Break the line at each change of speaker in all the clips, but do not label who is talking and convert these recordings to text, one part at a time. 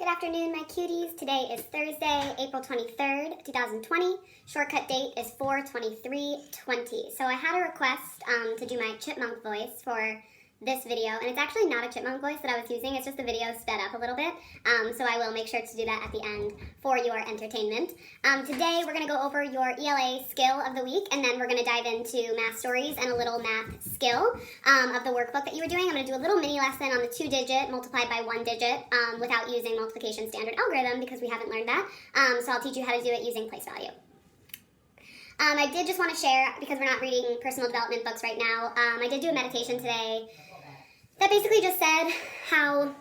Good afternoon, my cuties. Today is Thursday, April 23rd, 2020. Shortcut date is 4/23/20. So I had a request to do my chipmunk voice for this video, and it's actually not a chipmunk voice that I was using. It's just the video sped up a little bit, so I will make sure to do that at the end for your entertainment. Today we're going to go over your ELA skill of the week, and then we're going to dive into math stories and a little math skill of the workbook that you were doing. I'm going to do a little mini lesson on the 2-digit multiplied by 1-digit without using multiplication standard algorithm because we haven't learned that. So I'll teach you how to do it using place value. I did just want to share, because we're not reading personal development books right now, I did do a meditation today that basically just said how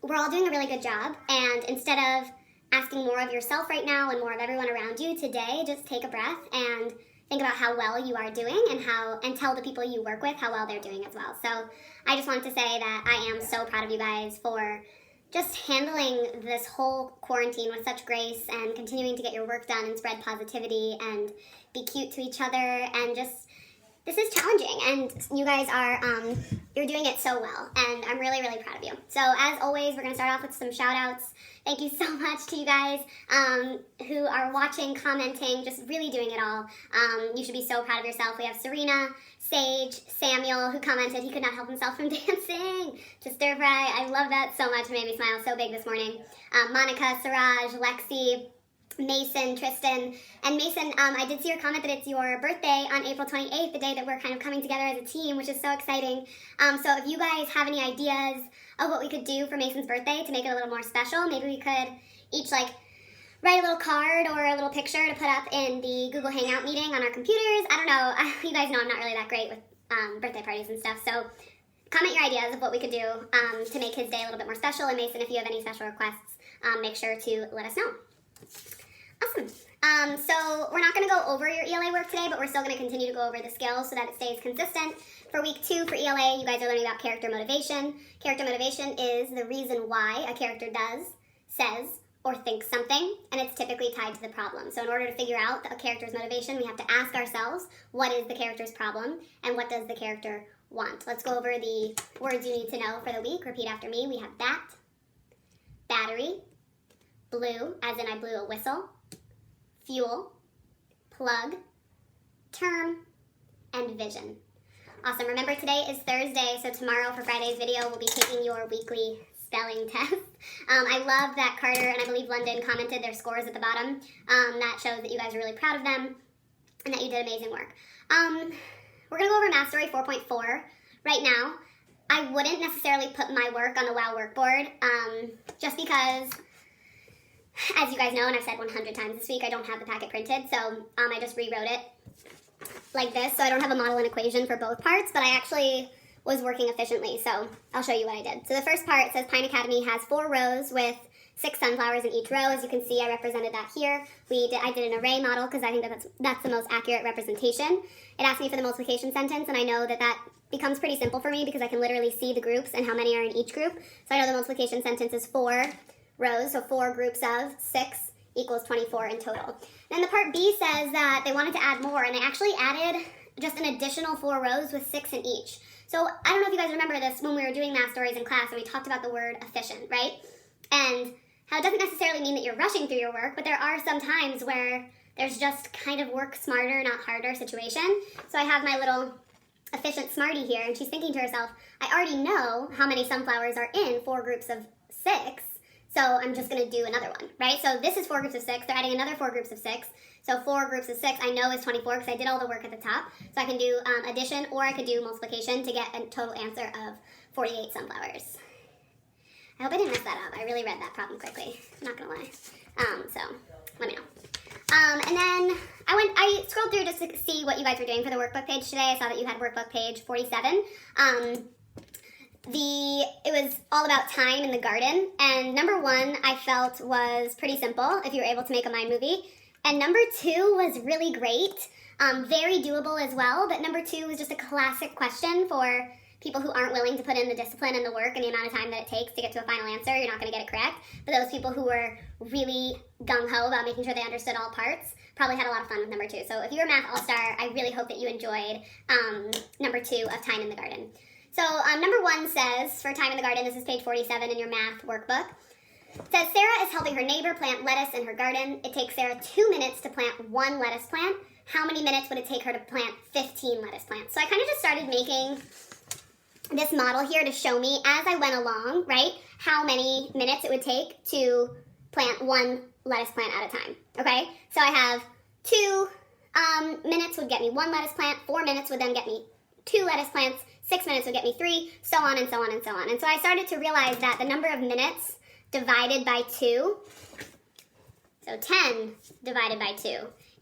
we're all doing a really good job, and instead of asking more of yourself right now and more of everyone around you today, just take a breath and think about how well you are doing and tell the people you work with how well they're doing as well. So I just wanted to say that I am so proud of you guys for just handling this whole quarantine with such grace and continuing to get your work done and spread positivity and be cute to each other, and just, this is challenging, and you guys are, you're doing it so well, and I'm really, really proud of you. So as always, we're going to start off with some shout outs. Thank you so much to you guys who are watching, commenting, just really doing it all. You should be so proud of yourself. We have Serena, Sage, Samuel, who commented he could not help himself from dancing to stir fry. I love that so much. It made me smile so big this morning. Monica, Siraj, Lexi, Mason, Tristan, and Mason, I did see your comment that it's your birthday on April 28th, the day that we're kind of coming together as a team, which is so exciting. So if you guys have any ideas of what we could do for Mason's birthday to make it a little more special, maybe we could each write a little card or a little picture to put up in the Google Hangout meeting on our computers. I don't know, you guys know I'm not really that great with birthday parties and stuff, so comment your ideas of what we could do to make his day a little bit more special. And Mason, if you have any special requests, make sure to let us know. Awesome. So we're not going to go over your ELA work today, but we're still going to continue to go over the skills so that it stays consistent. For week 2 for ELA, you guys are learning about character motivation. Character motivation is the reason why a character does, says, or thinks something, and it's typically tied to the problem. So in order to figure out a character's motivation, we have to ask ourselves, what is the character's problem, and what does the character want? Let's go over the words you need to know for the week. Repeat after me. We have bat, battery, blue, as in I blew a whistle, fuel, plug, term, and vision. Awesome. Remember, today is Thursday, so tomorrow for Friday's video, we'll be taking your weekly spelling test. I love that Carter and I believe London commented their scores at the bottom. That shows that you guys are really proud of them and that you did amazing work. We're going to go over Math Story 4.4 right now. I wouldn't necessarily put my work on the WOW workboard just because, as you guys know, and I've said 100 times this week, I don't have the packet printed, so I just rewrote it like this, so I don't have a model and equation for both parts, but I actually was working efficiently, so I'll show you what I did. So the first part says Pine Academy has 4 rows with 6 sunflowers in each row. As you can see, I represented that here. I did an array model because I think that's the most accurate representation. It asked me for the multiplication sentence, and I know that becomes pretty simple for me because I can literally see the groups and how many are in each group. So I know the multiplication sentence is 4 rows, so 4 groups of 6 equals 24 in total. Then the part B says that they wanted to add more, and they actually added just an additional 4 rows with 6 in each. So I don't know if you guys remember this when we were doing math stories in class and we talked about the word efficient, right? And how it doesn't necessarily mean that you're rushing through your work, but there are some times where there's just kind of work smarter, not harder situation. So I have my little efficient smarty here, and she's thinking to herself, I already know how many sunflowers are in 4 groups of 6, so I'm just going to do another one, right? So this is 4 groups of 6. They're adding another 4 groups of 6. So 4 groups of 6 I know is 24 because I did all the work at the top. So I can do addition, or I could do multiplication to get a total answer of 48 sunflowers. I hope I didn't mess that up. I really read that problem quickly. I'm not going to lie. So let me know. And then I scrolled through just to see what you guys were doing for the workbook page today. I saw that you had workbook page 47. It was all about time in the garden, and number 1 I felt was pretty simple if you were able to make a mind movie, and number 2 was really great, very doable as well, but number 2 was just a classic question for people who aren't willing to put in the discipline and the work and the amount of time that it takes to get to a final answer. You're not going to get it correct, but those people who were really gung-ho about making sure they understood all parts probably had a lot of fun with number 2. So if you're a math all-star, I really hope that you enjoyed number 2 of time in the garden. So number 1 says, for time in the garden, this is page 47 in your math workbook, It says Sarah is helping her neighbor plant lettuce in her garden. It takes Sarah 2 minutes to plant 1 lettuce plant. How many minutes would it take her to plant 15 lettuce plants? So I kind of just started making this model here to show me as I went along, right, how many minutes it would take to plant 1 lettuce plant at a time, okay? So I have 2 minutes would get me 1 lettuce plant, 4 minutes would then get me 2 lettuce plants, 6 minutes would get me 3, so on and so on and so on. And so I started to realize that the number of minutes divided by 2, so 10 divided by 2,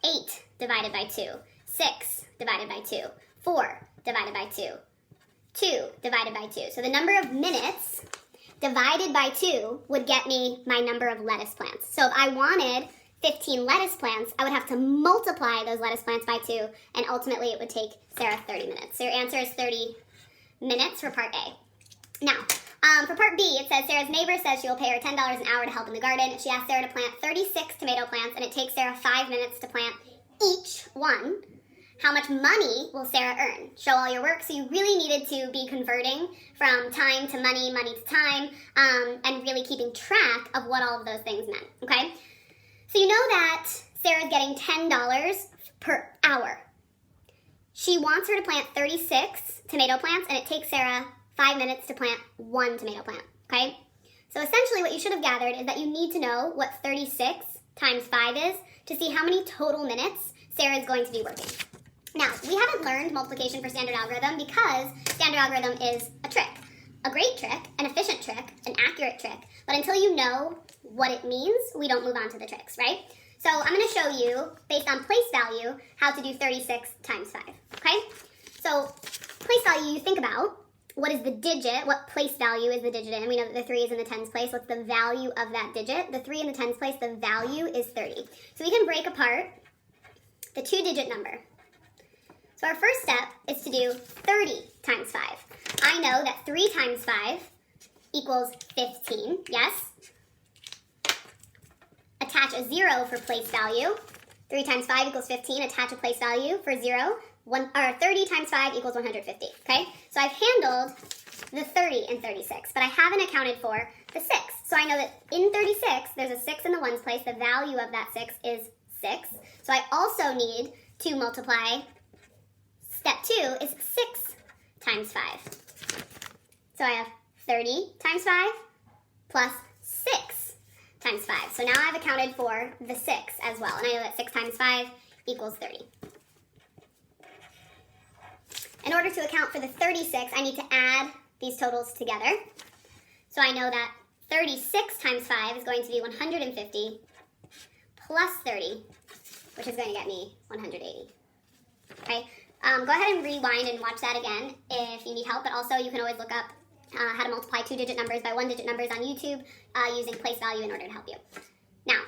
8 divided by 2, 6 divided by 2, 4 divided by 2, 2 divided by 2. So the number of minutes divided by 2 would get me my number of lettuce plants. So if I wanted 15 lettuce plants, I would have to multiply those lettuce plants by 2, and ultimately it would take Sarah 30 minutes. So your answer is 30 minutes for part A. Now, for part B, it says Sarah's neighbor says she will pay her $10 an hour to help in the garden. She asks Sarah to plant 36 tomato plants, and it takes Sarah 5 minutes to plant each one. How much money will Sarah earn? Show all your work. So you really needed to be converting from time to money, money to time, and really keeping track of what all of those things meant, okay? So you know that Sarah's getting $10 per hour. She wants her to plant 36 tomato plants, and it takes Sarah 5 minutes to plant 1 tomato plant, okay? So essentially what you should have gathered is that you need to know what 36 times 5 is to see how many total minutes Sarah is going to be working. Now, we haven't learned multiplication for standard algorithm because standard algorithm is a trick. A great trick, an efficient trick, an accurate trick, but until you know what it means, we don't move on to the tricks, right? So I'm going to show you, based on place value, how to do 36 times 5, okay? So place value, you think about, what is the digit, what place value is the digit in? We know that the 3 is in the tens place. What's the value of that digit? The 3 in the tens place, the value is 30. So we can break apart the 2-digit number. So our first step is to do 30 times 5. I know that 3 times 5 equals 15, yes? Attach a 0 for place value. 3 times 5 equals 15, attach a place value for 0. 30 times 5 equals 150, okay? So I've handled the 30 in 36, but I haven't accounted for the 6. So I know that in 36, there's a 6 in the ones place. The value of that 6 is 6. So I also need to multiply. Step 2 is 6 times 5. So I have 30 times 5 plus 6 times 5. So now I've accounted for the 6 as well. And I know that 6 times 5 equals 30. In order to account for the 36, I need to add these totals together. So I know that 36 times 5 is going to be 150 plus 30, which is going to get me 180. Okay? Go ahead and rewind and watch that again if you need help, but also you can always look up how to multiply 2-digit numbers by 1-digit numbers on YouTube using place value in order to help you. Now,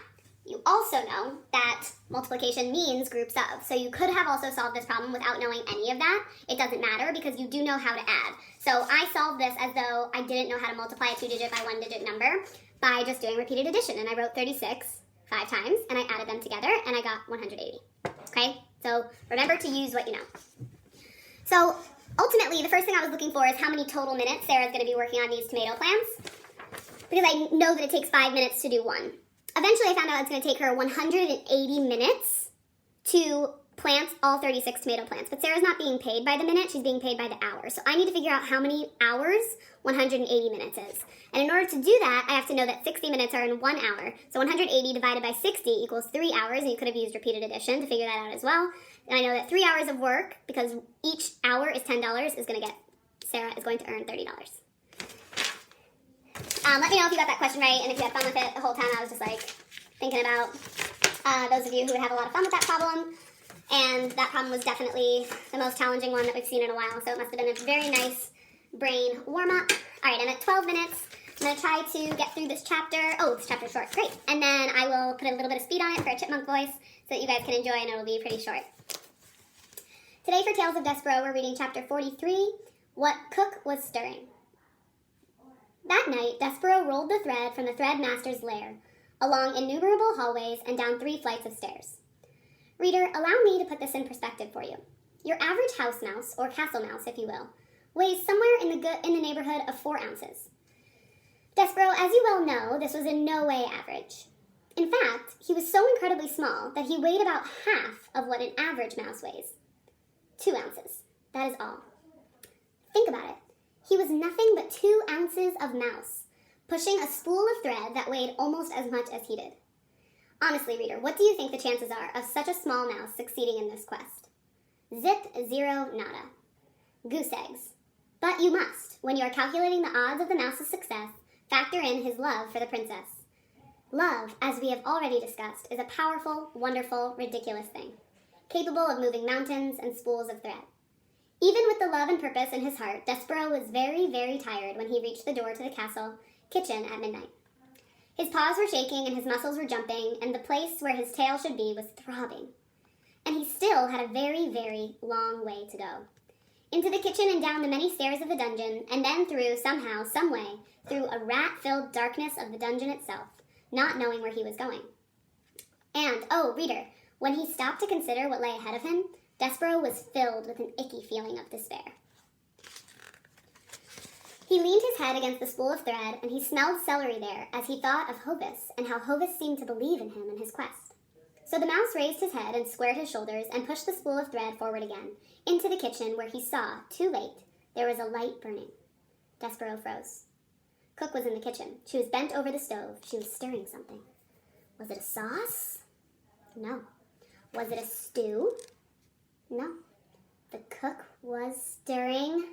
you also know that multiplication means groups of, so you could have also solved this problem without knowing any of that. It doesn't matter because you do know how to add. So I solved this as though I didn't know how to multiply a 2-digit by 1-digit number by just doing repeated addition, and I wrote 36 5 times, and I added them together, and I got 180, okay? So remember to use what you know. So ultimately, the first thing I was looking for is how many total minutes Sarah's going to be working on these tomato plants, because I know that it takes 5 minutes to do one. Eventually, I found out it's going to take her 180 minutes to plant all 36 tomato plants. But Sarah's not being paid by the minute, she's being paid by the hour. So I need to figure out how many hours 180 minutes is. And in order to do that, I have to know that 60 minutes are in 1 hour. So 180 divided by 60 equals 3 hours, and you could have used repeated addition to figure that out as well. And I know that 3 hours of work, because each hour is $10, is going to get, Sarah is going to earn $30. Let me know if you got that question right, and if you had fun with it the whole time. I was just like thinking about those of you who would have a lot of fun with that problem. And that problem was definitely the most challenging one that we've seen in a while, so it must have been a very nice brain warm-up. All right, I'm at 12 minutes. I'm going to try to get through this chapter. Oh, this chapter's short. Great. And then I will put a little bit of speed on it for a chipmunk voice so that you guys can enjoy, and it'll be pretty short. Today for Tales of Despero, we're reading chapter 43, What Cook Was Stirring. That night, Despero rolled the thread from the threadmaster's lair, along innumerable hallways and down 3 flights of stairs. Reader, allow me to put this in perspective for you. Your average house mouse, or castle mouse if you will, weighs somewhere in the neighborhood of 4 ounces. Despero, as you well know, this was in no way average. In fact, he was so incredibly small that he weighed about half of what an average mouse weighs. 2 ounces. That is all. Think about it. He was nothing but 2 ounces of mouse, pushing a spool of thread that weighed almost as much as he did. Honestly, reader, what do you think the chances are of such a small mouse succeeding in this quest? Zip, zero, nada. Goose eggs. But you must, when you are calculating the odds of the mouse's success, factor in his love for the princess. Love, as we have already discussed, is a powerful, wonderful, ridiculous thing, capable of moving mountains and spools of thread. Even with the love and purpose in his heart, Despero was very, very tired when he reached the door to the castle kitchen at midnight. His paws were shaking and his muscles were jumping, and the place where his tail should be was throbbing. And he still had a very, very long way to go. Into the kitchen and down the many stairs of the dungeon, and then through, somehow, someway, through a rat-filled darkness of the dungeon itself, not knowing where he was going. And, oh, reader, when he stopped to consider what lay ahead of him, Despero was filled with an icky feeling of despair. He leaned his head against the spool of thread, and he smelled celery there as he thought of Hovis and how Hovis seemed to believe in him and his quest. So the mouse raised his head and squared his shoulders and pushed the spool of thread forward again, into the kitchen where he saw, too late, there was a light burning. Despero froze. Cook was in the kitchen. She was bent over the stove. She was stirring something. Was it a sauce? No. Was it a stew? No. The cook was stirring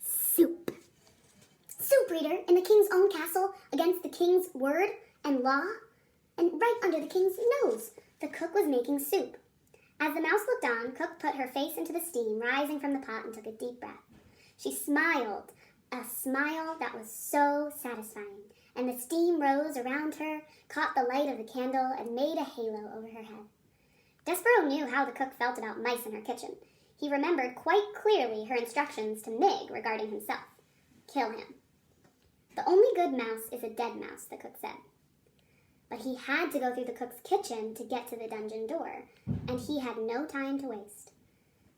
soup. Soup, reader, in the king's own castle, against the king's word and law, and right under the king's nose. The cook was making soup. As the mouse looked on, Cook put her face into the steam rising from the pot and took a deep breath. She smiled, a smile that was so satisfying, and the steam rose around her, caught the light of the candle, and made a halo over her head. Despero knew how the cook felt about mice in her kitchen. He remembered quite clearly her instructions to Mig regarding himself. Kill him. The only good mouse is a dead mouse, the cook said. But he had to go through the cook's kitchen to get to the dungeon door, and he had no time to waste.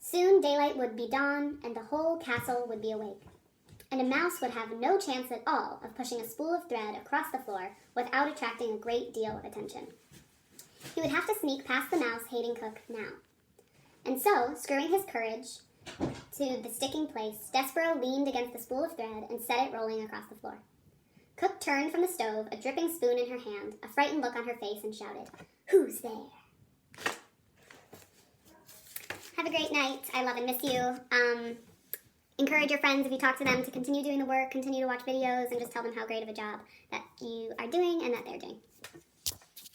Soon daylight would be dawn, and the whole castle would be awake. And a mouse would have no chance at all of pushing a spool of thread across the floor without attracting a great deal of attention. He would have to sneak past the mouse-hating cook now. And so, screwing his courage to the sticking place, Despero leaned against the spool of thread and set it rolling across the floor. Cook turned from the stove, a dripping spoon in her hand, a frightened look on her face, and shouted, "Who's there?" Have a great night. I love and miss you. Encourage your friends, if you talk to them, to continue doing the work, continue to watch videos, and just tell them how great of a job that you are doing and that they're doing.